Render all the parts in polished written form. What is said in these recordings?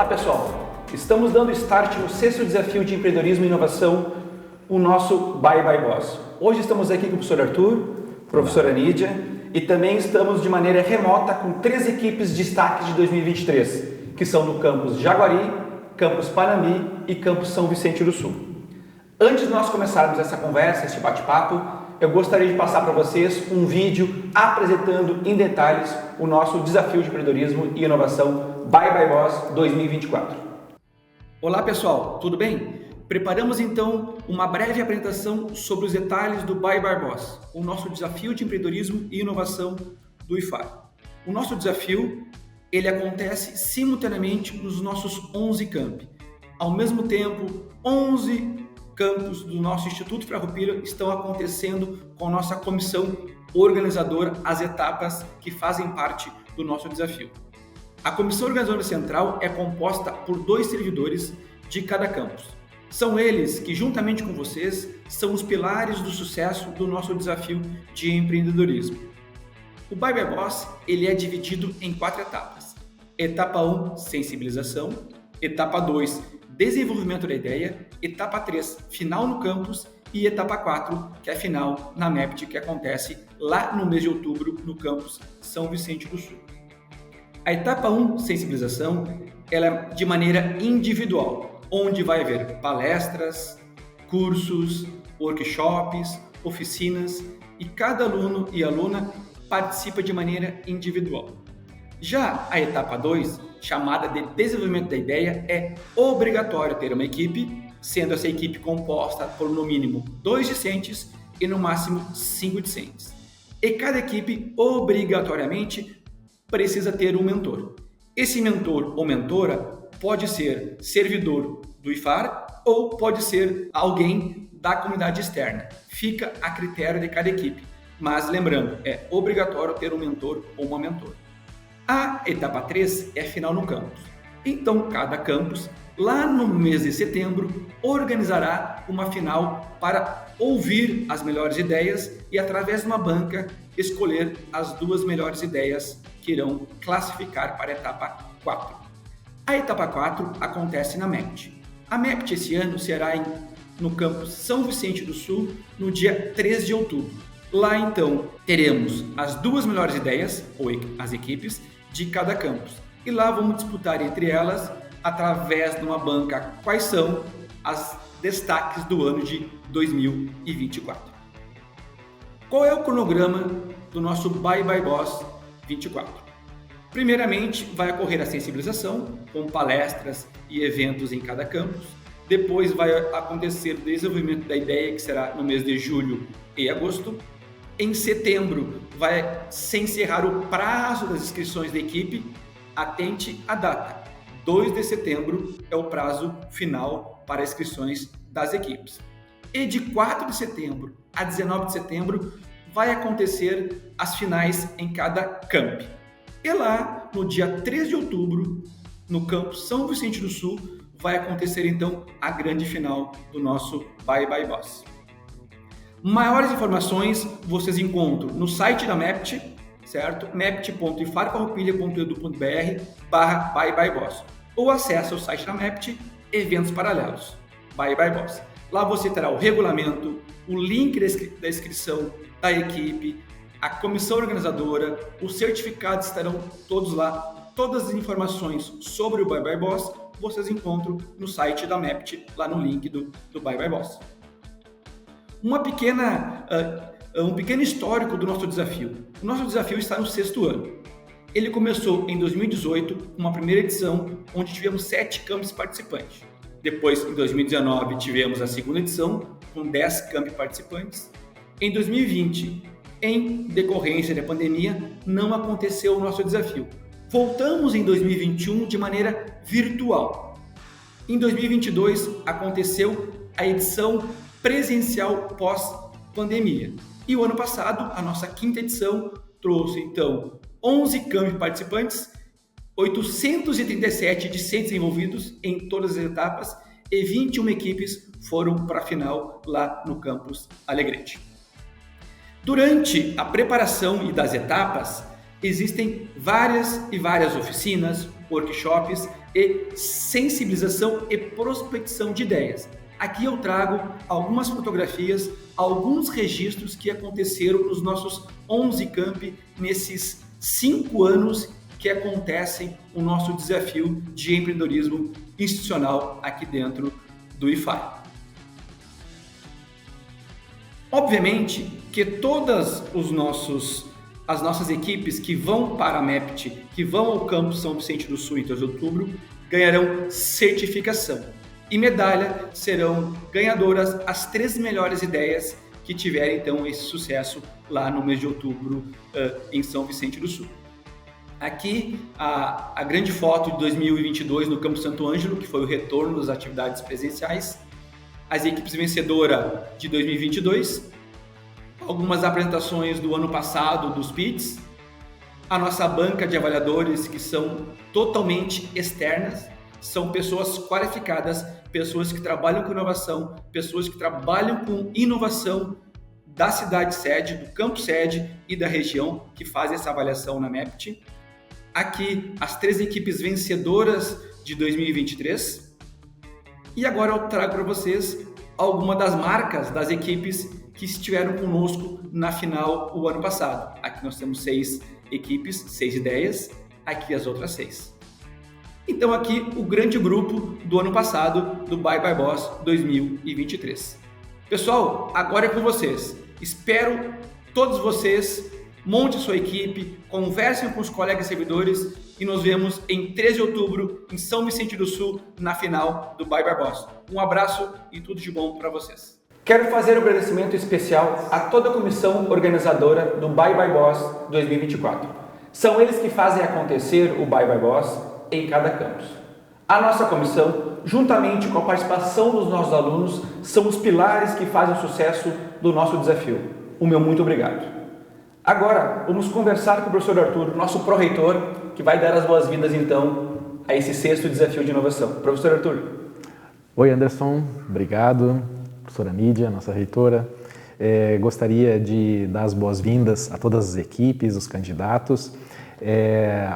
pessoal, estamos dando start no 6º desafio de empreendedorismo e inovação, o nosso Bye Bye Boss. Hoje estamos aqui com o professor Arthur, professora Nídia, e também estamos de maneira remota com 3 equipes de destaques de 2023, que são no campus Jaguari, campus Panambi e campus São Vicente do Sul. Antes de nós começarmos essa conversa, esse bate-papo, eu gostaria de passar para vocês um vídeo apresentando em detalhes o nosso desafio de empreendedorismo e inovação Bye Bye Boss 2024. Olá pessoal, tudo bem? Preparamos então uma breve apresentação sobre os detalhes do Bye Bye Boss, o nosso desafio de empreendedorismo e inovação do IFAR. O nosso desafio, ele acontece simultaneamente nos nossos 11 campi. Ao mesmo tempo, 11 campos do nosso Instituto Farroupilha estão acontecendo com a nossa comissão organizadora, as etapas que fazem parte do nosso desafio. A comissão organizadora central é composta por 2 servidores de cada campus. São eles que, juntamente com vocês, são os pilares do sucesso do nosso desafio de empreendedorismo. O Bye Bye Boss, ele é dividido em 4 etapas. Etapa 1, sensibilização. Etapa 2, desenvolvimento da ideia. Etapa 3, final no campus. E etapa 4, que é a final na MEPT, que acontece lá no mês de outubro, no campus São Vicente do Sul. A etapa 1, sensibilização, ela é de maneira individual, onde vai haver palestras, cursos, workshops, oficinas, e cada aluno e aluna participa de maneira individual. Já a etapa 2, chamada de desenvolvimento da ideia, é obrigatório ter uma equipe, sendo essa equipe composta por no mínimo 2 discentes e no máximo 5 discentes. E cada equipe obrigatoriamente precisa ter um mentor. Esse mentor ou mentora pode ser servidor do IFAR ou pode ser alguém da comunidade externa. Fica a critério de cada equipe. Mas lembrando, é obrigatório ter um mentor ou uma mentora. A etapa 3 é final no campus. Então, cada campus, lá no mês de setembro, organizará uma final para ouvir as melhores ideias e, através de uma banca, escolher as 2 melhores ideias que irão classificar para a etapa 4. A etapa 4 acontece na MEPT. A MEPT esse ano será no campus São Vicente do Sul, no dia 3 de outubro. Lá, então, teremos as 2 melhores ideias, ou as equipes, de cada campus. E lá vamos disputar entre elas, através de uma banca, quais são as destaques do ano de 2024. Qual é o cronograma do nosso Bye Bye Boss 24? Primeiramente, vai ocorrer a sensibilização, com palestras e eventos em cada campus. Depois vai acontecer o desenvolvimento da ideia, que será no mês de julho e agosto. Em setembro, vai se encerrar o prazo das inscrições da equipe. Atente à data. 2 de setembro é o prazo final para inscrições das equipes. E de 4 de setembro a 19 de setembro vai acontecer as finais em cada camp. E lá, no dia 3 de outubro, no campus São Vicente do Sul, vai acontecer então a grande final do nosso Bye Bye Boss. Maiores informações vocês encontram no site da MEPT, certo? mept.ifarfarroupilha.edu.br/Bye Bye Boss, ou acesse o site da MEPT, Eventos Paralelos, Bye Bye Boss. Lá você terá o regulamento, o link da inscrição da equipe, a comissão organizadora, os certificados estarão todos lá. Todas as informações sobre o Bye Bye Boss vocês encontram no site da MEPT, lá no link do Bye Bye Boss. Um pequeno histórico do nosso desafio. O nosso desafio está no 6º ano. Ele começou em 2018, com uma primeira edição, onde tivemos 7 campos participantes. Depois, em 2019, tivemos a segunda edição, com 10 campos participantes. Em 2020, em decorrência da pandemia, não aconteceu o nosso desafio. Voltamos em 2021 de maneira virtual. Em 2022, aconteceu a edição presencial pós-pandemia. E o ano passado, a nossa 5ª edição trouxe, então, 11 campi participantes, 837 discentes envolvidos em todas as etapas e 21 equipes foram para a final lá no campus Alegrete. Durante a preparação e das etapas, existem várias oficinas, workshops e sensibilização e prospecção de ideias. Aqui eu trago algumas fotografias, alguns registros que aconteceram nos nossos 11 campi nesses 5 anos que acontecem o nosso desafio de empreendedorismo institucional aqui dentro do IFAI. Obviamente que todas as nossas equipes que vão para a MEPT, que vão ao campus São Vicente do Sul em 3 de outubro, ganharão certificação. E medalha serão ganhadoras as 3 melhores ideias que tiverem então esse sucesso lá no mês de outubro em São Vicente do Sul. Aqui a grande foto de 2022 no Campo Santo Ângelo, que foi o retorno das atividades presenciais, as equipes vencedoras de 2022, algumas apresentações do ano passado dos PITs, a nossa banca de avaliadores que são totalmente externas, são pessoas qualificadas, pessoas que trabalham com inovação, pessoas que trabalham com inovação da cidade sede, do campo sede e da região que fazem essa avaliação na MEPT. Aqui as 3 equipes vencedoras de 2023. E agora eu trago para vocês algumas das marcas das equipes que estiveram conosco na final o ano passado. Aqui nós temos 6 equipes, 6 ideias, aqui as outras 6. Então aqui o grande grupo do ano passado do Bye Bye Boss 2023. Pessoal, agora é com vocês. Espero todos vocês, monte sua equipe, conversem com os colegas servidores e nos vemos em 13 de outubro em São Vicente do Sul na final do Bye Bye Boss. Um abraço e tudo de bom para vocês. Quero fazer um agradecimento especial a toda a comissão organizadora do Bye Bye Boss 2024. São eles que fazem acontecer o Bye Bye Boss em cada campus. A nossa comissão, juntamente com a participação dos nossos alunos, são os pilares que fazem o sucesso do nosso desafio. O meu muito obrigado. Agora, vamos conversar com o professor Arthur, nosso pró-reitor, que vai dar as boas-vindas então a esse 6º desafio de inovação. Professor Arthur. Oi, Anderson. Obrigado. Professora Nídia, nossa reitora. Gostaria de dar as boas-vindas a todas as equipes, os candidatos.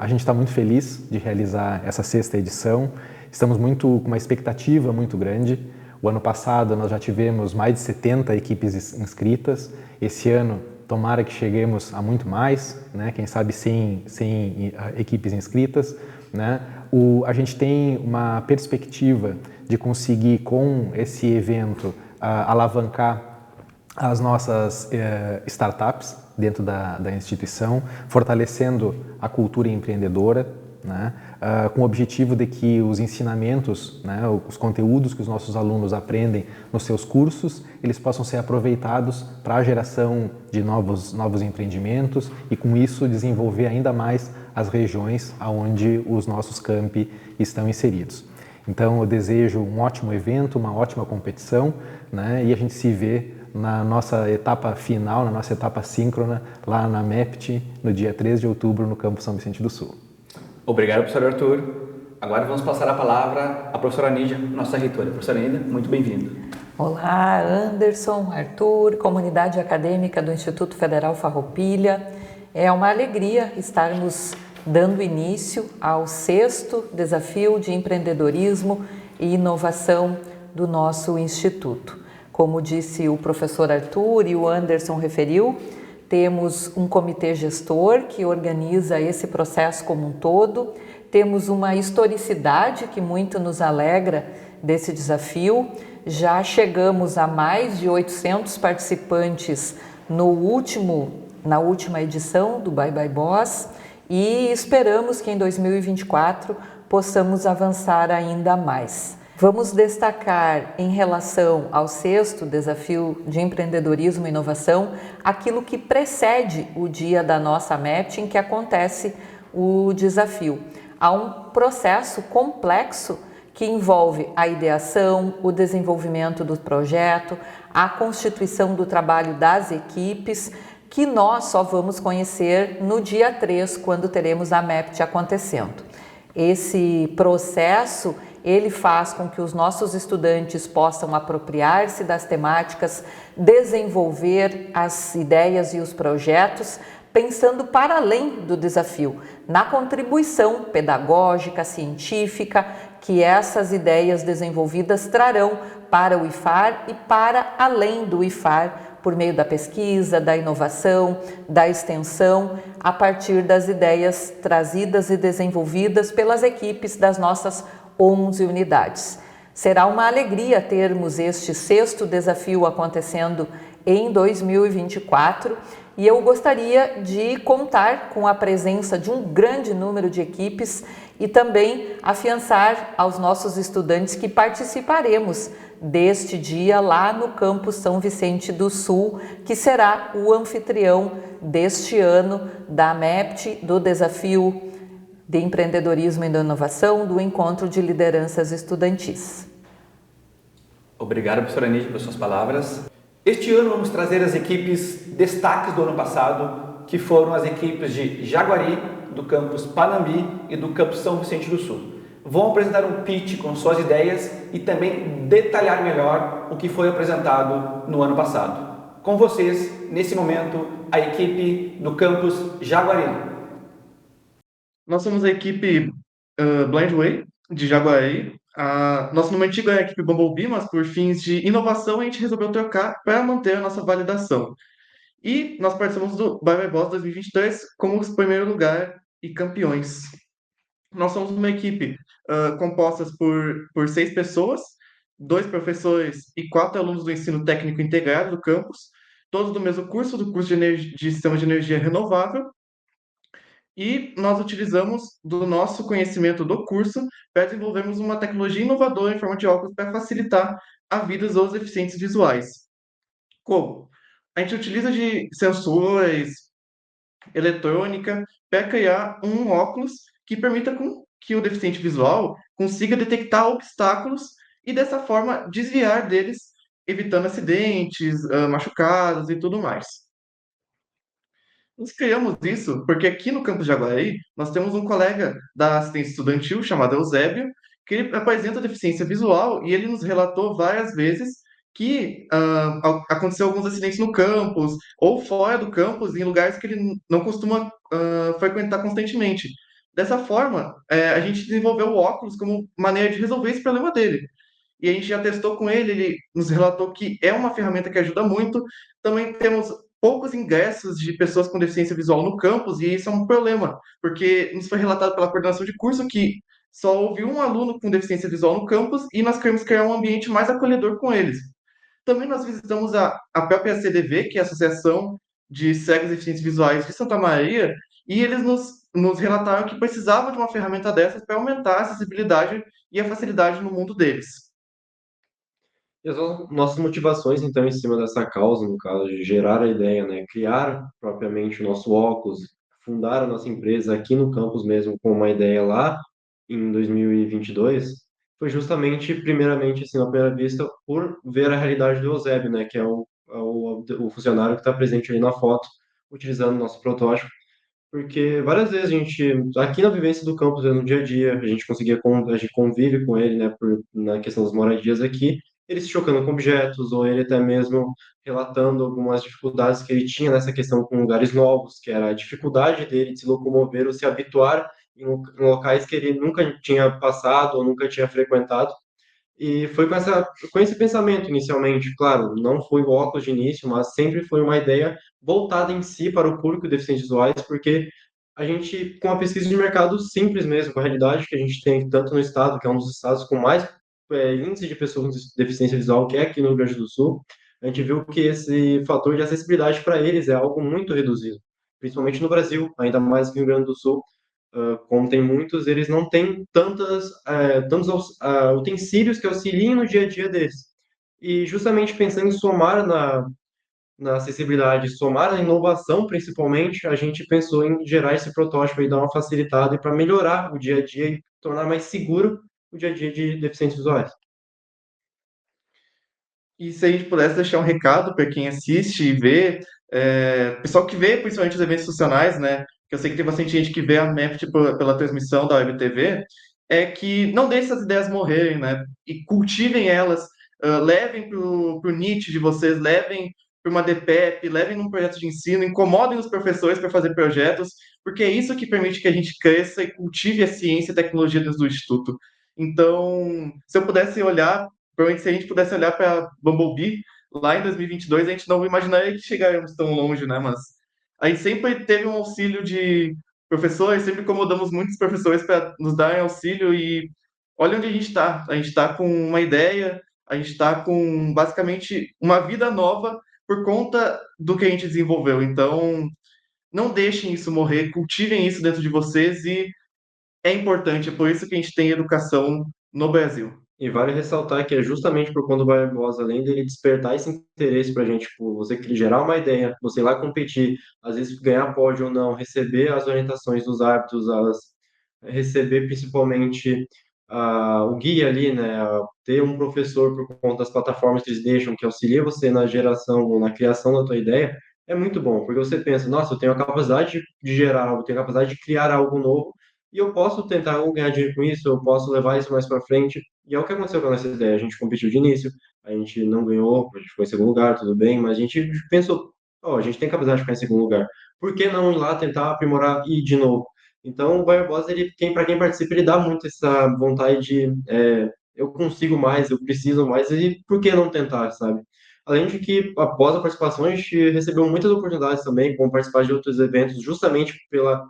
A gente está muito feliz de realizar essa 6ª edição. Estamos com uma expectativa muito grande. O ano passado nós já tivemos mais de 70 equipes inscritas. Esse ano, tomara que cheguemos a muito mais, né? Quem sabe 100 equipes inscritas, né? A gente tem uma perspectiva de conseguir, com esse evento, alavancar as nossas startups dentro da instituição, fortalecendo a cultura empreendedora, né? Com o objetivo de que os ensinamentos, né, os conteúdos que os nossos alunos aprendem nos seus cursos, eles possam ser aproveitados para a geração de novos empreendimentos e, com isso, desenvolver ainda mais as regiões onde os nossos campi estão inseridos. Então, eu desejo um ótimo evento, uma ótima competição, né, e a gente se vê na nossa etapa final, na nossa etapa síncrona, lá na MEPT, no dia 13 de outubro, no Campo São Vicente do Sul. Obrigado, professor Arthur. Agora vamos passar a palavra à professora Nídia, nossa reitora. Professora Nídia, muito bem-vinda. Olá, Anderson, Arthur, comunidade acadêmica do Instituto Federal Farroupilha. É uma alegria estarmos dando início ao 6º desafio de empreendedorismo e inovação do nosso Instituto. Como disse o professor Arthur e o Anderson referiu, temos um comitê gestor que organiza esse processo como um todo, temos uma historicidade que muito nos alegra desse desafio, já chegamos a mais de 800 participantes na última edição do Bye Bye Boss e esperamos que em 2024 possamos avançar ainda mais. Vamos destacar, em relação ao 6º desafio de empreendedorismo e inovação, aquilo que precede o dia da nossa MEPT, em que acontece o desafio. Há um processo complexo que envolve a ideação, o desenvolvimento do projeto, a constituição do trabalho das equipes, que nós só vamos conhecer no dia 3, quando teremos a MEPT acontecendo. Esse processo ele faz com que os nossos estudantes possam apropriar-se das temáticas, desenvolver as ideias e os projetos pensando para além do desafio, na contribuição pedagógica, científica, que essas ideias desenvolvidas trarão para o IFAR e para além do IFAR, por meio da pesquisa, da inovação, da extensão, a partir das ideias trazidas e desenvolvidas pelas equipes das nossas 11 unidades. Será uma alegria termos este 6º desafio acontecendo em 2024 e eu gostaria de contar com a presença de um grande número de equipes e também afiançar aos nossos estudantes que participaremos deste dia lá no campus São Vicente do Sul, que será o anfitrião deste ano da MEPT, do Desafio de Empreendedorismo e Inovação, do Encontro de Lideranças Estudantis. Obrigado, professora Nídia, pelas suas palavras. Este ano vamos trazer as equipes destaques do ano passado, que foram as equipes de Jaguari, do campus Panambi e do campus São Vicente do Sul. Vão apresentar um pitch com suas ideias e também detalhar melhor o que foi apresentado no ano passado. Com vocês, nesse momento, a equipe do campus Jaguari. Nós somos a equipe Blindway, de Jaguari. Nosso nome antigo é a equipe Bumblebee, mas por fins de inovação a gente resolveu trocar para manter a nossa validação. E nós participamos do Bye Bye Boss 2023 como os primeiro lugar e campeões. Nós somos uma equipe composta por 6 pessoas, 2 professores e 4 alunos do ensino técnico integrado do campus, todos do mesmo curso, do curso de Sistema de Energia Renovável. E nós utilizamos do nosso conhecimento do curso para desenvolvermos uma tecnologia inovadora em forma de óculos para facilitar a vida dos deficientes visuais. Como? A gente utiliza de sensores, eletrônica, para criar um óculos que permita que o deficiente visual consiga detectar obstáculos e, dessa forma, desviar deles, evitando acidentes, machucados e tudo mais. Nós criamos isso porque aqui no campus de Jaguari nós temos um colega da assistência estudantil chamado Eusébio, que ele apresenta deficiência visual e ele nos relatou várias vezes que aconteceu alguns acidentes no campus ou fora do campus, em lugares que ele não costuma frequentar constantemente. Dessa forma, a gente desenvolveu o óculos como maneira de resolver esse problema dele. E a gente já testou com ele, ele nos relatou que é uma ferramenta que ajuda muito. Também temos poucos ingressos de pessoas com deficiência visual no campus, e isso é um problema, porque nos foi relatado pela coordenação de curso que só houve um aluno com deficiência visual no campus e nós queremos criar um ambiente mais acolhedor com eles. Também nós visitamos a própria CDV, que é a Associação de Cegos e Deficientes Visuais de Santa Maria, e eles nos relataram que precisavam de uma ferramenta dessas para aumentar a acessibilidade e a facilidade no mundo deles. E as nossas motivações, então, em cima dessa causa, no caso de gerar a ideia, né, criar propriamente o nosso óculos, fundar a nossa empresa aqui no campus mesmo com uma ideia lá em 2022, foi justamente, primeiramente, assim, à primeira vista, por ver a realidade do Eusébio, né, que é o funcionário que está presente ali na foto, utilizando o nosso protótipo, porque várias vezes a gente, aqui na vivência do campus, no dia a dia, a gente convive com ele, né, na questão das moradias aqui, ele se chocando com objetos, ou ele até mesmo relatando algumas dificuldades que ele tinha nessa questão com lugares novos, que era a dificuldade dele de se locomover ou se habituar em locais que ele nunca tinha passado ou nunca tinha frequentado. E foi com esse pensamento inicialmente, claro, não foi o óculos de início, mas sempre foi uma ideia voltada em si para o público de deficientes visuais, porque a gente, com a pesquisa de mercado simples mesmo, com a realidade que a gente tem tanto no estado, que é um dos estados com mais índice de pessoas com deficiência visual, que é aqui no Rio Grande do Sul, a gente viu que esse fator de acessibilidade para eles é algo muito reduzido, principalmente no Brasil, ainda mais no Rio Grande do Sul, como tem muitos, eles não têm tantos utensílios que auxiliem no dia a dia deles. E justamente pensando em somar na acessibilidade, somar na inovação principalmente, a gente pensou em gerar esse protótipo e dar uma facilitada para melhorar o dia a dia e tornar mais seguro o dia a dia de deficientes visuais. E se a gente pudesse deixar um recado para quem assiste e vê, pessoal que vê principalmente os eventos institucionais, né? Que eu sei que tem bastante gente que vê a MEPT pela transmissão da Web TV, é que não deixe essas ideias morrerem, né? E cultivem elas, levem para o nicho de vocês, levem para uma DPEP, levem num projeto de ensino, incomodem os professores para fazer projetos, porque é isso que permite que a gente cresça e cultive a ciência e tecnologia dentro do Instituto. Então, se eu pudesse olhar, provavelmente se a gente pudesse olhar para Bumblebee, lá em 2022, a gente não imaginaria que chegaríamos tão longe, né? Mas a gente sempre teve um auxílio de professores, sempre incomodamos muitos professores para nos darem auxílio e olha onde a gente está. A gente está com uma ideia, a gente está com basicamente uma vida nova por conta do que a gente desenvolveu. Então, não deixem isso morrer, cultivem isso dentro de vocês e é importante, é por isso que a gente tem educação no Brasil. E vale ressaltar que é justamente por conta do Barbosa, além dele despertar esse interesse para a gente, tipo, você gerar uma ideia, você ir lá competir, às vezes ganhar pódio ou não, receber as orientações dos árbitros, receber principalmente o guia ali, né, ter um professor por conta das plataformas que eles deixam, que auxilia você na geração ou na criação da tua ideia, é muito bom, porque você pensa, nossa, eu tenho a capacidade de gerar algo, eu tenho a capacidade de criar algo novo, e eu posso tentar ou ganhar dinheiro com isso, eu posso levar isso mais para frente. E é o que aconteceu com a nossa ideia. A gente competiu de início, a gente não ganhou, a gente ficou em segundo lugar, tudo bem, mas a gente pensou, ó, a gente tem capacidade de ficar em segundo lugar. Por que não ir lá tentar aprimorar e ir de novo? Então, o Barbosa, ele, para quem participa, ele dá muito essa vontade de eu consigo mais, eu preciso mais, e por que não tentar, sabe? Além de que, após a participação, a gente recebeu muitas oportunidades também, como participar de outros eventos, justamente pela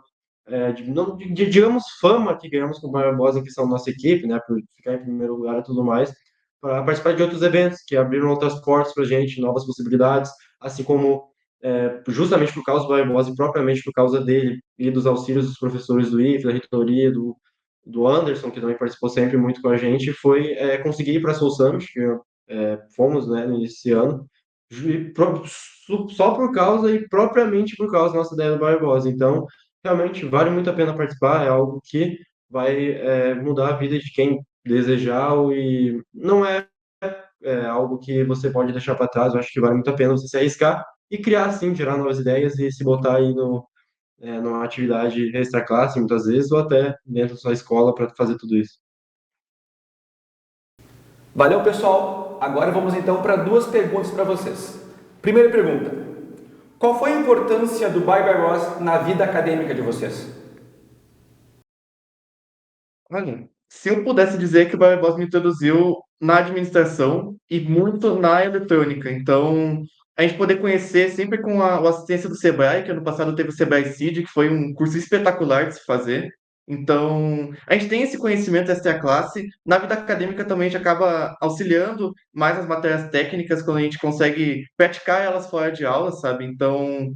digamos, fama que ganhamos com o Barbosa, que são nossa equipe, né, por ficar em primeiro lugar e tudo mais, para participar de outros eventos que abriram outras portas para a gente, novas possibilidades, assim como, justamente por causa do Barbosa e propriamente por causa dele e dos auxílios dos professores do IF, da reitoria, do Anderson, que também participou sempre muito com a gente, foi conseguir ir para a Soul Summit, que fomos, né, nesse ano, só por causa e propriamente por causa da nossa ideia do Barbosa. Então, realmente vale muito a pena participar, é algo que vai mudar a vida de quem desejar e não é algo que você pode deixar para trás. Eu acho que vale muito a pena você se arriscar e criar, sim, gerar novas ideias e se botar aí numa atividade extra classe, muitas vezes, ou até dentro da sua escola para fazer tudo isso. Valeu, pessoal. Agora vamos então para duas perguntas para vocês. Primeira pergunta: qual foi a importância do Bye Bye Boss na vida acadêmica de vocês? Olha, se eu pudesse dizer que o Barbosa me introduziu na administração e muito na eletrônica, então a gente poder conhecer sempre com a assistência do Sebrae, que ano passado teve o Sebrae Seed, que foi um curso espetacular de se fazer. Então, a gente tem esse conhecimento extra classe. Na vida acadêmica também a gente acaba auxiliando mais as matérias técnicas quando a gente consegue praticar elas fora de aula, sabe? Então,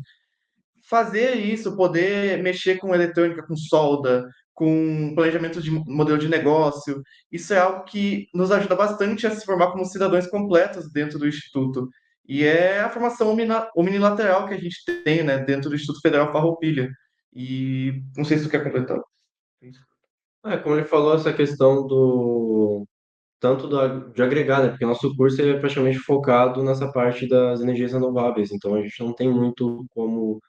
fazer isso, poder mexer com eletrônica, com solda, com planejamento de modelo de negócio, isso é algo que nos ajuda bastante a se formar como cidadãos completos dentro do Instituto. E é a formação unilateral que a gente tem, né, dentro do Instituto Federal Farroupilha. E não sei se tu quer completar. Como ele falou, essa questão tanto de agregar, né? Porque o nosso curso ele é praticamente focado nessa parte das energias renováveis, então a gente não tem muito como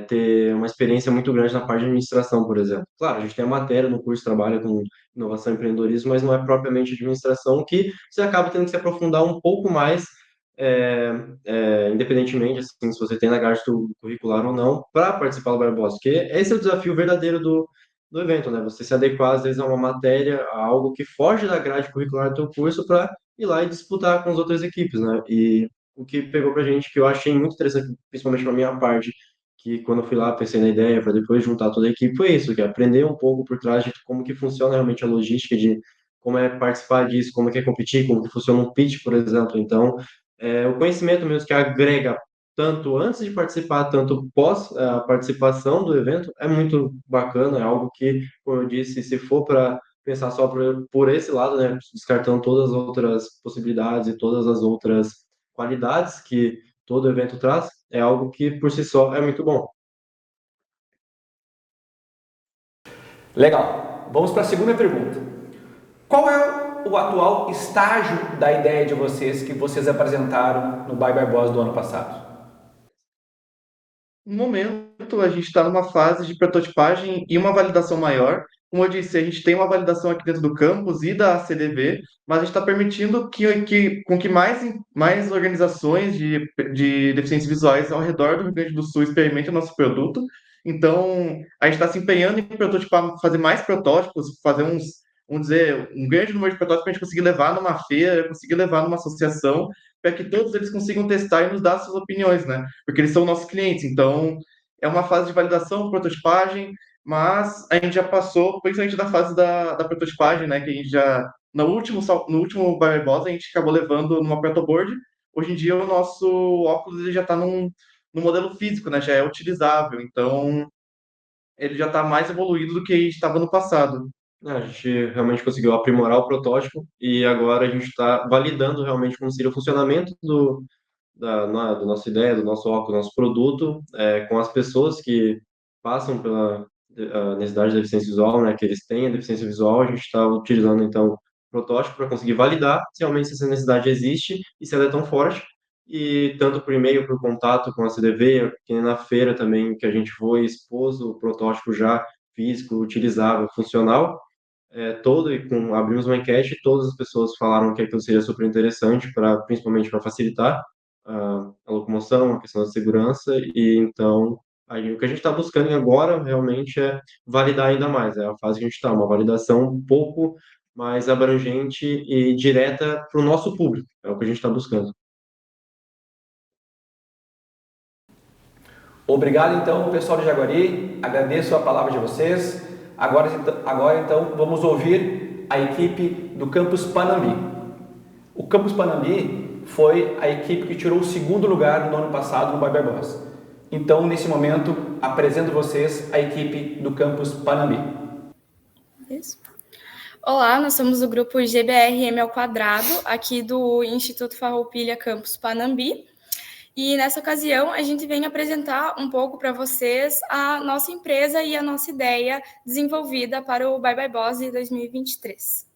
ter uma experiência muito grande na parte de administração, por exemplo. Claro, a gente tem a matéria no curso, trabalha com inovação e empreendedorismo, mas não é propriamente administração, que você acaba tendo que se aprofundar um pouco mais, independentemente, assim, se você tem na gasto curricular ou não, para participar do Barbosa, porque esse é o desafio verdadeiro do evento, né? Você se adequar, às vezes, a uma matéria, a algo que foge da grade curricular do teu curso para ir lá e disputar com as outras equipes, né? E o que pegou pra gente, que eu achei muito interessante, principalmente pra minha parte, que quando eu fui lá, pensei na ideia para depois juntar toda a equipe, foi isso, que é aprender um pouco por trás de como que funciona realmente a logística, de como é participar disso, como é competir, como que funciona um pitch, por exemplo. Então, o conhecimento mesmo que agrega tanto antes de participar, tanto pós a participação do evento, é muito bacana, é algo que, como eu disse, se for para pensar só por esse lado, né, descartando todas as outras possibilidades e todas as outras qualidades que todo evento traz, é algo que por si só é muito bom. Legal. Vamos para a segunda pergunta. Qual é o atual estágio da ideia de vocês que vocês apresentaram no Bye Bye Boss do ano passado? No momento, a gente está numa fase de prototipagem e uma validação maior. como eu disse, a gente tem uma validação aqui dentro do campus e da CDV, mas a gente está permitindo com que mais organizações de deficientes visuais ao redor do Rio Grande do Sul experimentem o nosso produto. Então, a gente está se empenhando em prototipar, fazer mais protótipos, fazer vamos dizer, um grande número de protótipos para a gente conseguir levar numa feira, conseguir levar numa associação, para que todos eles consigam testar e nos dar suas opiniões, né? Porque eles são nossos clientes. Então, é uma fase de validação, prototipagem, mas a gente já passou, principalmente da fase da prototipagem, né? Que a gente já, no último Bye Boss, a gente acabou levando numa protoboard. Hoje em dia, o nosso óculos ele já está no modelo físico, né? Já é utilizável. Então, ele já está mais evoluído do que estava no passado. A gente realmente conseguiu aprimorar o protótipo e agora a gente está validando realmente como seria o funcionamento da nossa ideia, do nosso óculos, do nosso produto, com as pessoas que passam pela a necessidade de deficiência visual, né, que eles têm a deficiência visual. A gente está utilizando, então, o protótipo para conseguir validar se realmente essa necessidade existe e se ela é tão forte. E tanto por e-mail, por contato com a CDV, que nem na feira também, que a gente foi expôs o protótipo já físico, utilizável, funcional, abrimos uma enquete, todas as pessoas falaram que aquilo seria super interessante, principalmente para facilitar a locomoção, a questão da segurança, e então aí, o que a gente está buscando agora realmente é validar ainda mais, é a fase que a gente está, uma validação um pouco mais abrangente e direta para o nosso público, é o que a gente está buscando. Obrigado, então, pessoal de Jaguari. Agradeço a palavra de vocês. Agora então, vamos ouvir a equipe do Campus Panambi. O Campus Panambi foi a equipe que tirou o segundo lugar no ano passado no Bye Boss. Então, nesse momento, apresento vocês a equipe do Campus Panambi. Isso. Olá, nós somos o grupo GBRM², aqui do Instituto Farroupilha Campus Panambi. E nessa ocasião, a gente vem apresentar um pouco para vocês a nossa empresa e a nossa ideia desenvolvida para o Bye Boss de 2023.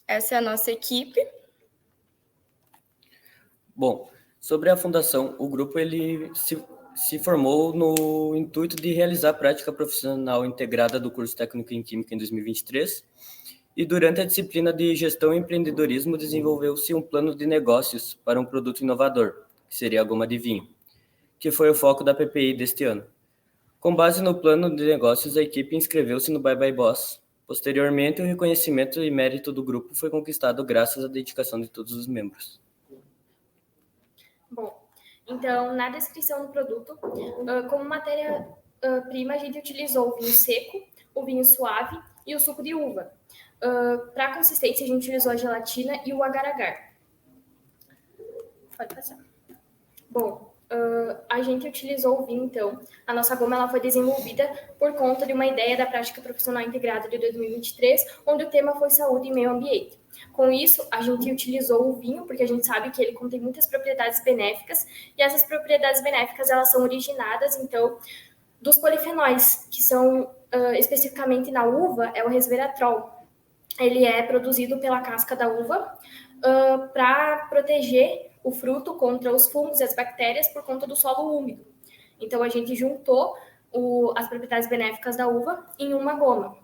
Essa é a nossa equipe. Bom, sobre a fundação, o grupo ele se formou no intuito de realizar a prática profissional integrada do curso técnico em Química em 2023, e durante a disciplina de Gestão e Empreendedorismo desenvolveu-se um plano de negócios para um produto inovador, que seria a goma de vinho, que foi o foco da PPI deste ano. Com base no plano de negócios, a equipe inscreveu-se no Bye Boss. Posteriormente, o reconhecimento e mérito do grupo foi conquistado graças à dedicação de todos os membros. Bom, então, na descrição do produto, como matéria-prima, a gente utilizou o vinho seco, o vinho suave e o suco de uva. Para consistência, a gente utilizou a gelatina e o agar-agar. Pode passar. Bom, a gente utilizou o vinho, então. A nossa goma ela foi desenvolvida por conta de uma ideia da prática profissional integrada de 2023, onde o tema foi saúde e meio ambiente. Com isso, a gente utilizou o vinho, porque a gente sabe que ele contém muitas propriedades benéficas, e essas propriedades benéficas elas são originadas, então, dos polifenóis, que são, especificamente na uva, é o resveratrol. Ele é produzido pela casca da uva para proteger o fruto contra os fungos e as bactérias por conta do solo úmido. Então, a gente juntou as propriedades benéficas da uva em uma goma.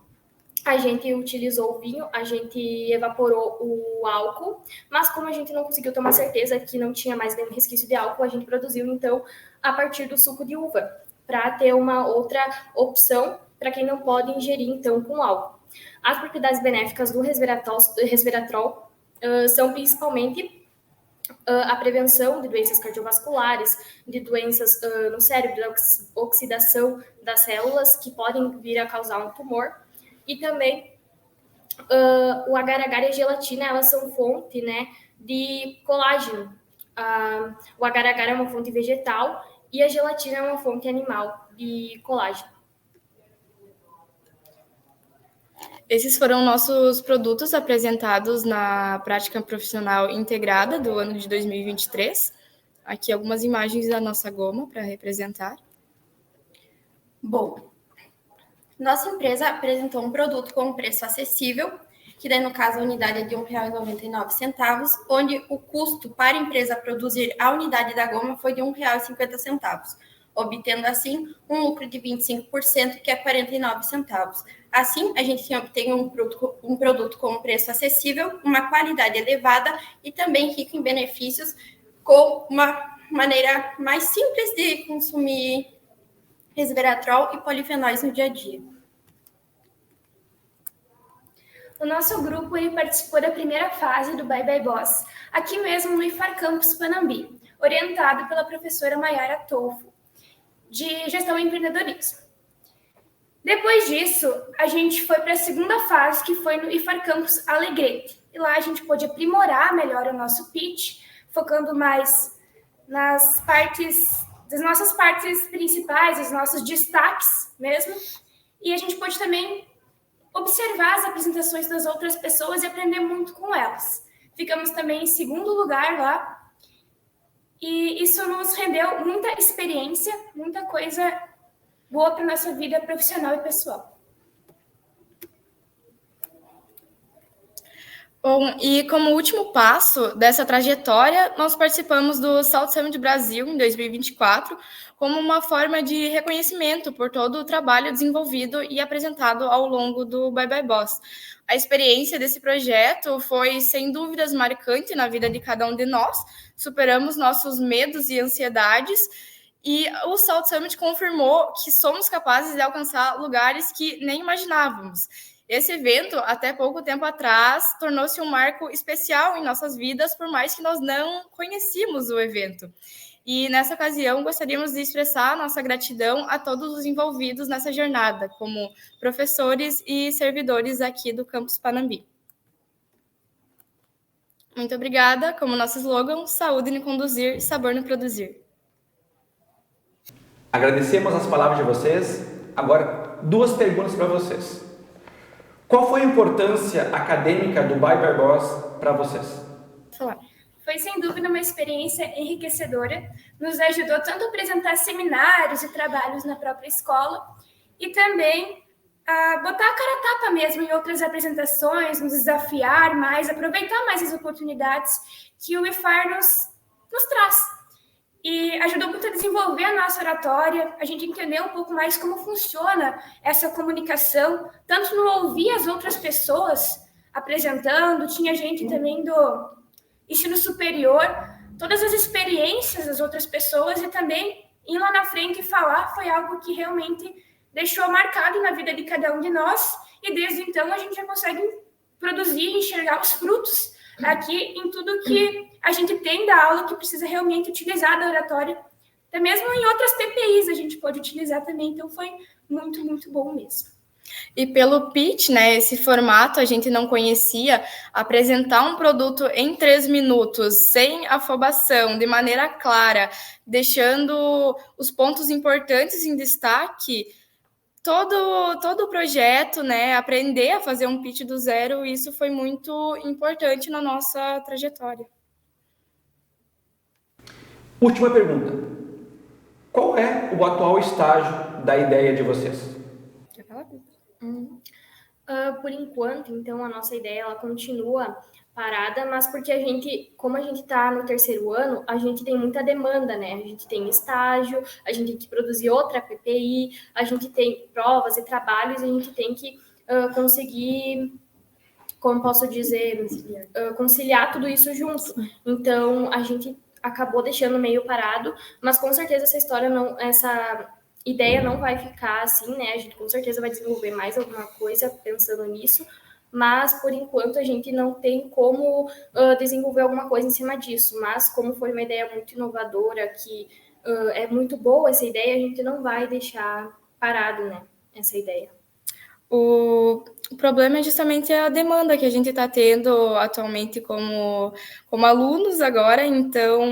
A gente utilizou o vinho, a gente evaporou o álcool, mas como a gente não conseguiu ter uma certeza que não tinha mais nenhum resquício de álcool, a gente produziu, então, a partir do suco de uva, para ter uma outra opção para quem não pode ingerir, então, com álcool. As propriedades benéficas do resveratrol são principalmente a prevenção de doenças cardiovasculares, de doenças no cérebro, da oxidação das células que podem vir a causar um tumor. E também o agar-agar e a gelatina, elas são fonte, né, de colágeno. O agar-agar é uma fonte vegetal e a gelatina é uma fonte animal de colágeno. Esses foram nossos produtos apresentados na prática profissional integrada do ano de 2023. Aqui algumas imagens da nossa goma para representar. Bom, nossa empresa apresentou um produto com um preço acessível, que daí no caso a unidade é de R$ 1,99, onde o custo para a empresa produzir a unidade da goma foi de R$ 1,50. obtendo assim um lucro de 25%, que é 49 centavos. Assim, a gente obtém um produto com um preço acessível, uma qualidade elevada e também rico em benefícios, com uma maneira mais simples de consumir resveratrol e polifenóis no dia a dia. O nosso grupo ele participou da primeira fase do Bye Bye Boss, aqui mesmo no IFAR Campus Panambi, orientado pela professora Mayara Tolfo, de Gestão e Empreendedorismo. Depois disso, a gente foi para a segunda fase, que foi no IFAR Campus Alegrete. E lá a gente pôde aprimorar melhor o nosso pitch, focando mais nas nossas partes principais, os nossos destaques mesmo. E a gente pôde também observar as apresentações das outras pessoas e aprender muito com elas. Ficamos também em segundo lugar lá. E isso nos rendeu muita experiência, muita coisa boa para a nossa vida profissional e pessoal. Bom, e como último passo dessa trajetória, nós participamos do South Summit Brasil em 2024 como uma forma de reconhecimento por todo o trabalho desenvolvido e apresentado ao longo do Bye Bye Boss. A experiência desse projeto foi, sem dúvidas, marcante na vida de cada um de nós. Superamos nossos medos e ansiedades e o South Summit confirmou que somos capazes de alcançar lugares que nem imaginávamos. Esse evento, até pouco tempo atrás, tornou-se um marco especial em nossas vidas, por mais que nós não conhecíamos o evento. E nessa ocasião, gostaríamos de expressar nossa gratidão a todos os envolvidos nessa jornada, como professores e servidores aqui do Campus Panambi. Muito obrigada. Como nosso slogan, saúde no conduzir, sabor no produzir. Agradecemos as palavras de vocês. Agora, 2 perguntas para vocês. Qual foi a importância acadêmica do Bye Bye Boss para vocês? Foi, sem dúvida, uma experiência enriquecedora. Nos ajudou tanto a apresentar seminários e trabalhos na própria escola e também a botar a cara a tapa mesmo em outras apresentações, nos desafiar mais, aproveitar mais as oportunidades que o IFAR nos traz. E ajudou muito a desenvolver a nossa oratória, a gente entender um pouco mais como funciona essa comunicação, tanto no ouvir as outras pessoas apresentando, tinha gente também do ensino superior, todas as experiências das outras pessoas e também ir lá na frente e falar foi algo que realmente deixou marcado na vida de cada um de nós e desde então a gente já consegue produzir e enxergar os frutos aqui em tudo que a gente tem da aula que precisa realmente utilizar da oratória. Até mesmo em outras PPIs a gente pode utilizar também, então foi muito, muito bom mesmo. E pelo pitch, né, esse formato a gente não conhecia, apresentar um produto em 3 minutos, sem afobação, de maneira clara, deixando os pontos importantes em destaque, todo o projeto, né, aprender a fazer um pitch do zero, isso foi muito importante na nossa trajetória. Última pergunta. Qual é o atual estágio da ideia de vocês? Por enquanto, então, a nossa ideia ela continua parada, mas porque como a gente está no 3º ano, a gente tem muita demanda, né? A gente tem estágio, a gente tem que produzir outra PPI, a gente tem provas e trabalhos, a gente tem que conseguir, como posso dizer, conciliar tudo isso junto. Então, a gente acabou deixando meio parado, mas com certeza essa ideia não vai ficar assim, né? A gente com certeza vai desenvolver mais alguma coisa pensando nisso, mas por enquanto a gente não tem como desenvolver alguma coisa em cima disso. Mas como foi uma ideia muito inovadora, que é muito boa essa ideia, a gente não vai deixar parado, né? Essa ideia. O problema é justamente a demanda que a gente está tendo atualmente como alunos agora, então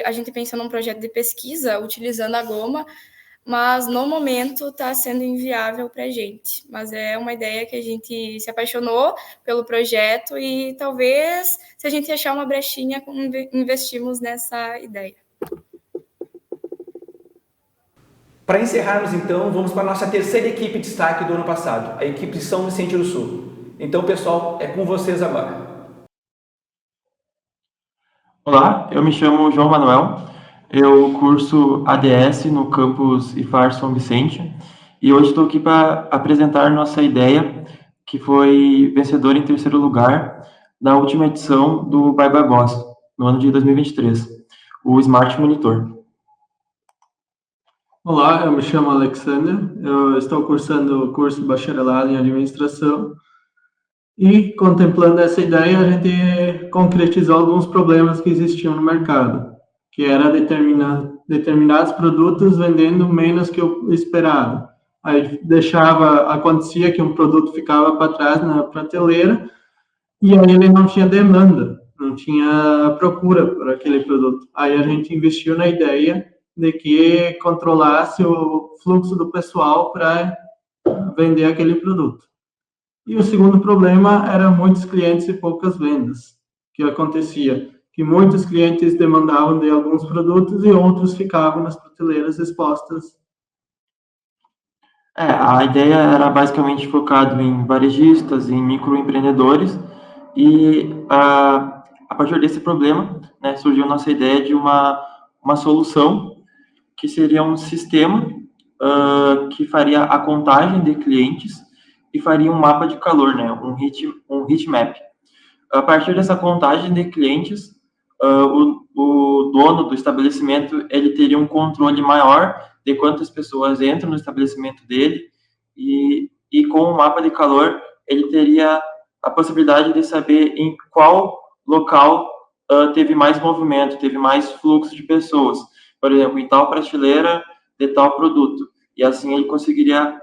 a gente pensa num projeto de pesquisa utilizando a goma, mas no momento está sendo inviável para a gente. Mas é uma ideia que a gente se apaixonou pelo projeto e talvez, se a gente achar uma brechinha, investimos nessa ideia. Para encerrarmos, então, vamos para a nossa terceira equipe de destaque do ano passado, a equipe de São Vicente do Sul. Então, pessoal, é com vocês agora. Olá, eu me chamo João Manuel, Eu curso ADS no campus IFAR São Vicente e hoje estou aqui para apresentar nossa ideia, que foi vencedora em terceiro lugar na última edição do Bye Bye Boss, no ano de 2023, o Smart Monitor. Olá, eu me chamo Alexander, eu estou cursando o curso de bacharelado em administração e, contemplando essa ideia, a gente concretizou alguns problemas que existiam no mercado, que era determinados produtos vendendo menos que o esperado. Aí acontecia que um produto ficava para trás na prateleira e aí ele não tinha demanda, não tinha procura por aquele produto. Aí a gente investiu na ideia de que controlasse o fluxo do pessoal para vender aquele produto. E o segundo problema era muitos clientes e poucas vendas. O que acontecia? Que muitos clientes demandavam de alguns produtos e outros ficavam nas prateleiras expostas. A ideia era basicamente focada em varejistas, em microempreendedores, e a partir desse problema, né, surgiu nossa ideia de uma solução que seria um sistema que faria a contagem de clientes e faria um mapa de calor, né, um heat map. A partir dessa contagem de clientes, o dono do estabelecimento ele teria um controle maior de quantas pessoas entram no estabelecimento dele e com o mapa de calor ele teria a possibilidade de saber em qual local teve mais movimento, teve mais fluxo de pessoas. Por exemplo, em tal prateleira de tal produto. E assim ele conseguiria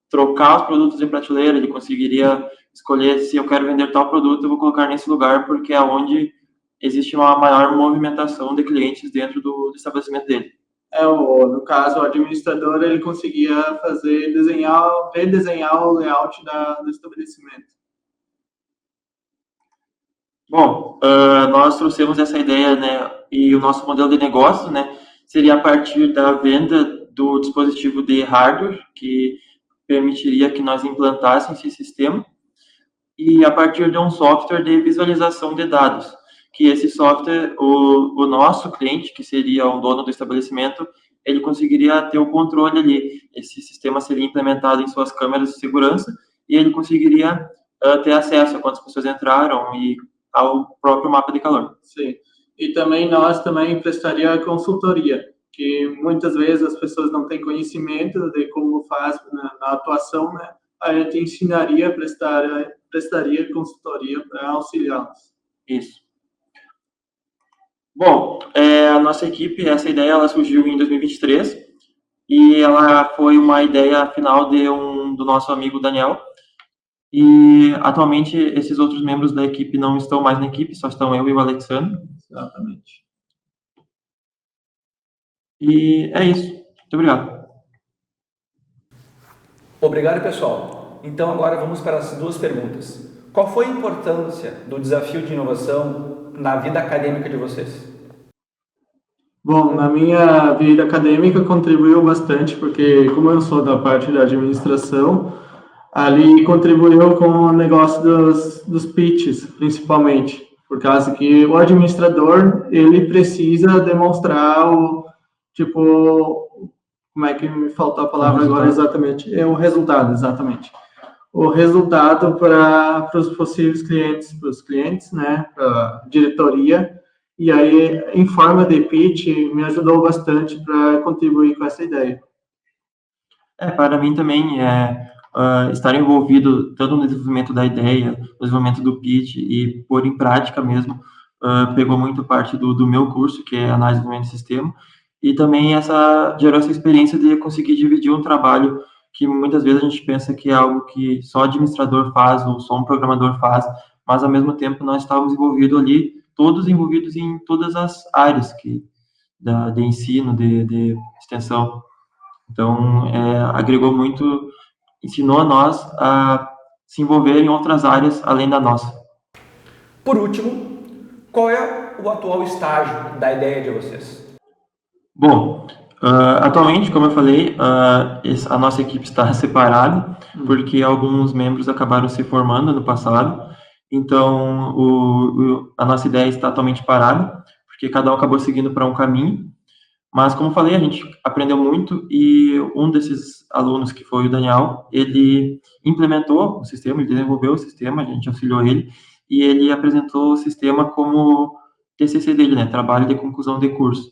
trocar os produtos de prateleira, ele conseguiria escolher se eu quero vender tal produto, eu vou colocar nesse lugar porque é onde existe uma maior movimentação de clientes dentro do estabelecimento dele. No caso, o administrador ele conseguia redesenhar o layout do estabelecimento. Bom, nós trouxemos essa ideia, né, e o nosso modelo de negócio, né, seria a partir da venda do dispositivo de hardware, que permitiria que nós implantássemos esse sistema, e a partir de um software de visualização de dados, que esse software, o nosso cliente, que seria o dono do estabelecimento, ele conseguiria ter o controle ali. Esse sistema seria implementado em suas câmeras de segurança e ele conseguiria ter acesso a quantas pessoas entraram e ao próprio mapa de calor. Sim. E nós também prestaria consultoria, que muitas vezes as pessoas não têm conhecimento de como faz na atuação, né? A gente ensinaria, prestaria consultoria para auxiliá-los. Isso. Bom, a nossa equipe, essa ideia, ela surgiu em 2023 e ela foi uma ideia final do nosso amigo Daniel. E atualmente esses outros membros da equipe não estão mais na equipe, só estão eu e o Alexandre. Exatamente. E é isso. Muito obrigado. Obrigado, pessoal. Então agora vamos para as duas perguntas. Qual foi a importância do desafio de inovação na vida acadêmica de vocês? Bom, na minha vida acadêmica contribuiu bastante, porque como eu sou da parte da administração, ali contribuiu com o negócio dos pitches, principalmente, por causa que o administrador, ele precisa demonstrar como é que me faltou a palavra agora exatamente? O resultado, exatamente. O resultado para os possíveis clientes, para os clientes, né, para a diretoria, e aí, em forma de pitch, me ajudou bastante para contribuir com essa ideia. Para mim também, estar envolvido tanto no desenvolvimento da ideia, no desenvolvimento do pitch e pôr em prática mesmo, pegou muito parte do meu curso, que é análise de desenvolvimento de sistema, e também gerou essa experiência de conseguir dividir um trabalho que muitas vezes a gente pensa que é algo que só administrador faz ou só um programador faz, mas ao mesmo tempo nós estávamos todos envolvidos em todas as áreas de ensino, de extensão. Então, agregou muito, ensinou a nós a se envolver em outras áreas além da nossa. Por último, qual é o atual estágio da ideia de vocês? Bom, atualmente, como eu falei, a nossa equipe está separada, porque alguns membros acabaram se formando no passado, então a nossa ideia está atualmente parada, porque cada um acabou seguindo para um caminho, Mas, como falei, a gente aprendeu muito e um desses alunos, que foi o Daniel, ele implementou o sistema, ele desenvolveu o sistema, a gente auxiliou ele, e ele apresentou o sistema como TCC dele, né, trabalho de conclusão de curso.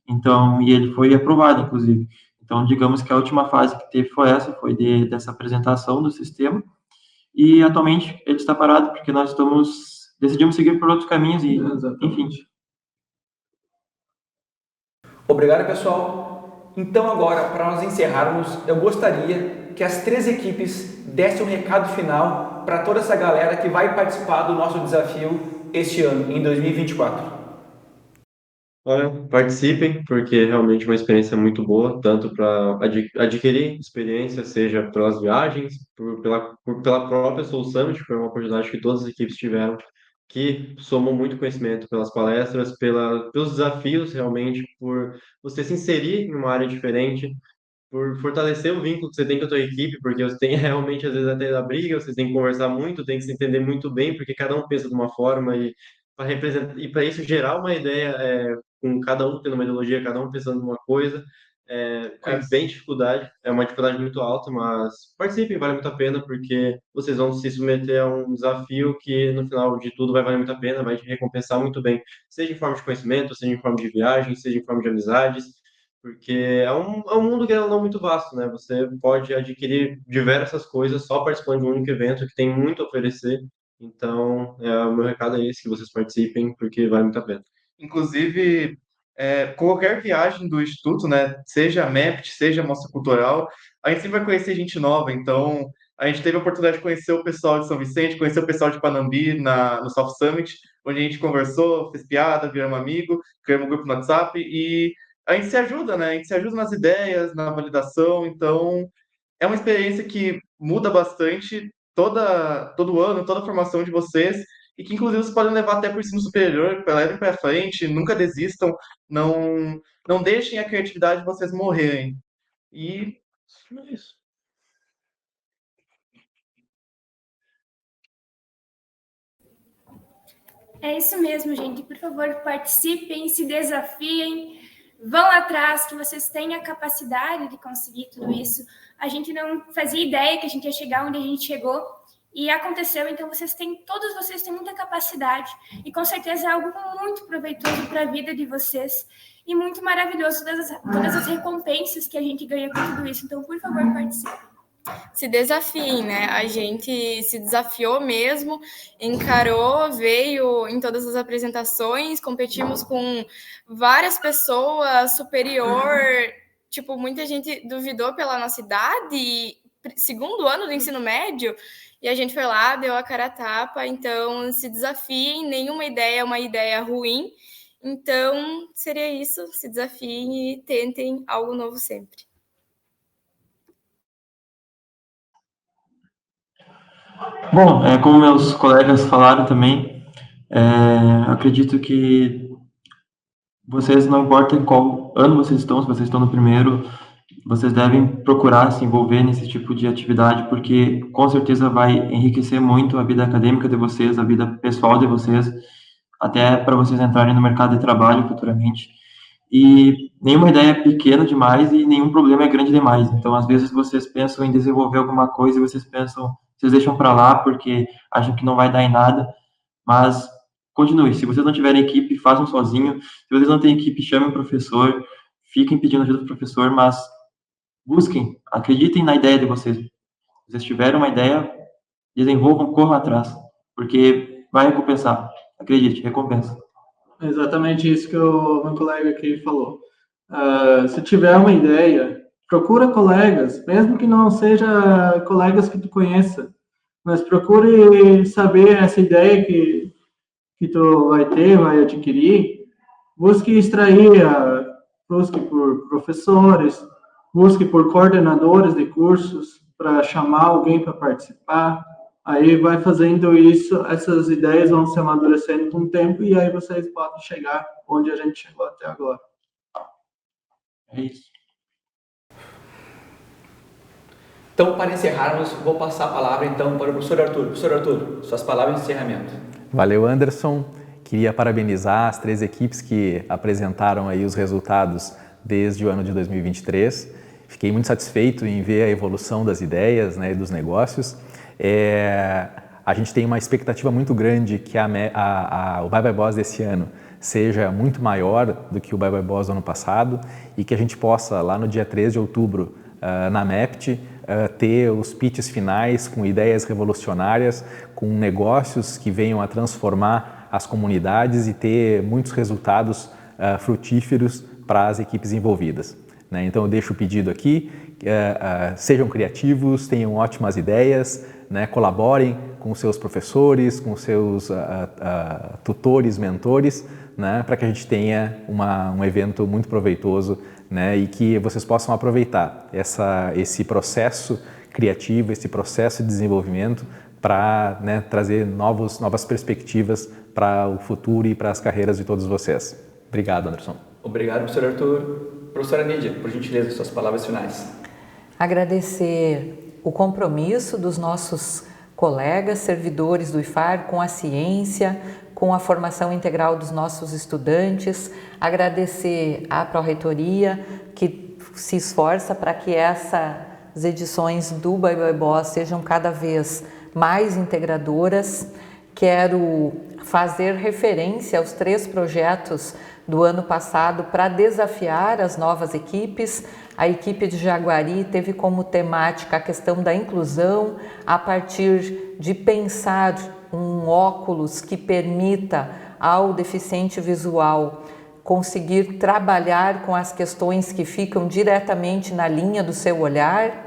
Então, e ele foi aprovado, inclusive. Então, digamos que a última fase que teve foi essa, foi dessa apresentação do sistema, e atualmente ele está parado porque nós decidimos seguir por outros caminhos e, enfim. Obrigado, pessoal. Então agora, para nós encerrarmos, eu gostaria que as 3 equipes dessem um recado final para toda essa galera que vai participar do nosso desafio este ano, em 2024. Olha, participem, porque realmente é uma experiência muito boa, tanto para adquirir experiência, seja pelas viagens, pela própria Soul Summit, que foi uma oportunidade que todas as equipes tiveram, que somam muito conhecimento pelas palestras, pelos desafios, realmente, por você se inserir em uma área diferente, por fortalecer o vínculo que você tem com a tua equipe, porque você tem realmente, às vezes, até da briga, vocês têm que conversar muito, tem que se entender muito bem, porque cada um pensa de uma forma para representar, e para isso gerar uma ideia, com cada um tendo uma ideologia, cada um pensando numa coisa, é bem dificuldade, é uma dificuldade muito alta, mas participem, vale muito a pena, porque vocês vão se submeter a um desafio que, no final de tudo, vai valer muito a pena, vai te recompensar muito bem, seja em forma de conhecimento, seja em forma de viagem, seja em forma de amizades, porque é um mundo que não muito vasto, né? Você pode adquirir diversas coisas só participando de um único evento que tem muito a oferecer. Então, o meu recado é esse, que vocês participem, porque vale muito a pena. Inclusive, qualquer viagem do Instituto, né, seja MEPT, seja Mostra Cultural, a gente sempre vai conhecer gente nova. Então, a gente teve a oportunidade de conhecer o pessoal de São Vicente, conhecer o pessoal de Panambi no South Summit, onde a gente conversou, fez piada, viramos amigo, criamos um grupo no WhatsApp e a gente se ajuda, né? A gente se ajuda nas ideias, na validação. Então, é uma experiência que muda bastante todo ano, toda a formação de vocês, e que inclusive vocês podem levar até para o ensino superior, levem para frente, nunca desistam, não deixem a criatividade de vocês morrerem. E é isso. É isso mesmo, gente. Por favor, participem, se desafiem, vão atrás, que vocês têm a capacidade de conseguir tudo isso. A gente não fazia ideia que a gente ia chegar onde a gente chegou e aconteceu. Então, todos vocês têm muita capacidade e com certeza é algo muito proveitoso para a vida de vocês e muito maravilhoso, todas as recompensas que a gente ganha com tudo isso. Então, por favor, participem. Se desafiem, né? A gente se desafiou mesmo, encarou, veio em todas as apresentações, competimos com várias pessoas, superior, tipo, muita gente duvidou pela nossa idade, segundo ano do ensino médio, e a gente foi lá, deu a cara a tapa. Então, se desafiem, nenhuma ideia é uma ideia ruim, então seria isso, se desafiem e tentem algo novo sempre. Bom, como meus colegas falaram também, acredito que vocês, não importa em qual ano vocês estão, se vocês estão no primeiro, vocês devem procurar se envolver nesse tipo de atividade, porque com certeza vai enriquecer muito a vida acadêmica de vocês, a vida pessoal de vocês, até para vocês entrarem no mercado de trabalho futuramente. E nenhuma ideia é pequena demais e nenhum problema é grande demais. Então, às vezes, vocês pensam em desenvolver alguma coisa e vocês deixam para lá porque acham que não vai dar em nada, mas continue. Se vocês não tiverem equipe, façam sozinho. Se vocês não têm equipe, chamem o professor, fiquem pedindo ajuda do professor, mas busquem, acreditem na ideia de vocês. Se vocês tiverem uma ideia, desenvolvam, corram atrás, porque vai recompensar. Acredite, recompensa. Exatamente isso que o meu colega aqui falou. Se tiver uma ideia, procura colegas, mesmo que não seja colegas que tu conheça, mas procure saber essa ideia que tu vai adquirir, busque busque por professores, busque por coordenadores de cursos para chamar alguém para participar. Aí vai fazendo isso, essas ideias vão se amadurecendo com o tempo e aí vocês podem chegar onde a gente chegou até agora. É isso. Então, para encerrarmos, vou passar a palavra então para o professor Arthur. Professor Arthur, suas palavras de encerramento. Valeu, Anderson. Queria parabenizar as 3 equipes que apresentaram aí os resultados desde o ano de 2023. Fiquei muito satisfeito em ver a evolução das ideias, né, e dos negócios. A gente tem uma expectativa muito grande que o Bye Bye Boss desse ano seja muito maior do que o Bye Bye Boss do ano passado e que a gente possa, lá no dia 3 de outubro, na MEPT, ter os pitches finais com ideias revolucionárias, com negócios que venham a transformar as comunidades e ter muitos resultados frutíferos para as equipes envolvidas, né? Então eu deixo o pedido aqui, sejam criativos, tenham ótimas ideias, né? Colaborem com seus professores, com seus tutores, mentores, né? Para que a gente tenha um evento muito proveitoso, né? E que vocês possam aproveitar esse processo criativo, esse processo de desenvolvimento para, né, trazer novas perspectivas para o futuro e para as carreiras de todos vocês. Obrigado, Anderson. Obrigado, professor Arthur. Professora Nídia, por gentileza, suas palavras finais. Agradecer o compromisso dos nossos colegas, servidores do IFAR, com a ciência, com a formação integral dos nossos estudantes, agradecer à Pró-Reitoria, que se esforça para que essas edições do Bye Bye Boss sejam cada vez mais integradoras. Quero fazer referência aos 3 projetos do ano passado para desafiar as novas equipes. A equipe de Jaguari teve como temática a questão da inclusão, a partir de pensar um óculos que permita ao deficiente visual conseguir trabalhar com as questões que ficam diretamente na linha do seu olhar.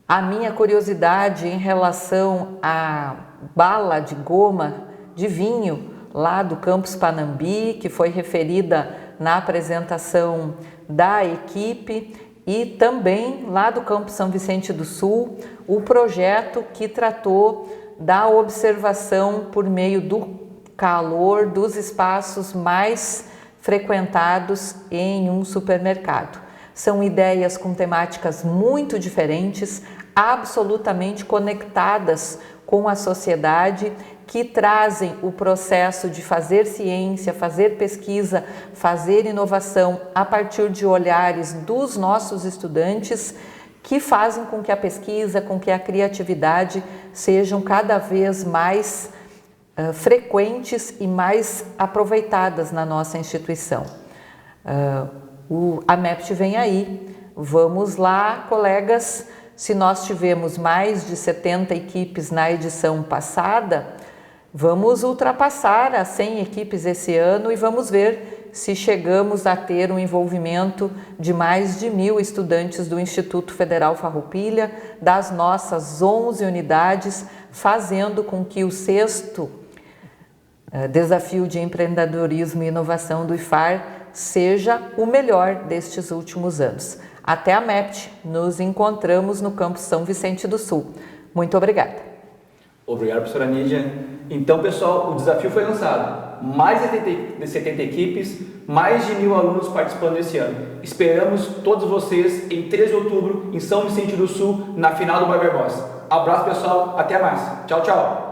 A minha curiosidade em relação à bala de goma de vinho lá do campus Panambi, que foi referida na apresentação da equipe, e também lá do campus São Vicente do Sul, o projeto que tratou da observação por meio do calor dos espaços mais frequentados em um supermercado. São ideias com temáticas muito diferentes, absolutamente conectadas com a sociedade, que trazem o processo de fazer ciência, fazer pesquisa, fazer inovação a partir de olhares dos nossos estudantes, que fazem com que a pesquisa, com que a criatividade sejam cada vez mais frequentes e mais aproveitadas na nossa instituição. A MEPT vem aí. Vamos lá, colegas. Se nós tivemos mais de 70 equipes na edição passada, vamos ultrapassar as 100 equipes esse ano e vamos ver se chegamos a ter um envolvimento de mais de 1.000 estudantes do Instituto Federal Farroupilha, das nossas 11 unidades, fazendo com que o 6º Desafio de Empreendedorismo e Inovação do IFAR seja o melhor destes últimos anos. Até a MEPT, nos encontramos no campus São Vicente do Sul. Muito obrigada. Obrigado, professora Nídia. Então, pessoal, o desafio foi lançado. Mais de 70 equipes, mais de 1.000 alunos participando esse ano. Esperamos todos vocês em 3 de outubro, em São Vicente do Sul, na final do Bye Bye Boss. Abraço, pessoal. Até mais. Tchau, tchau.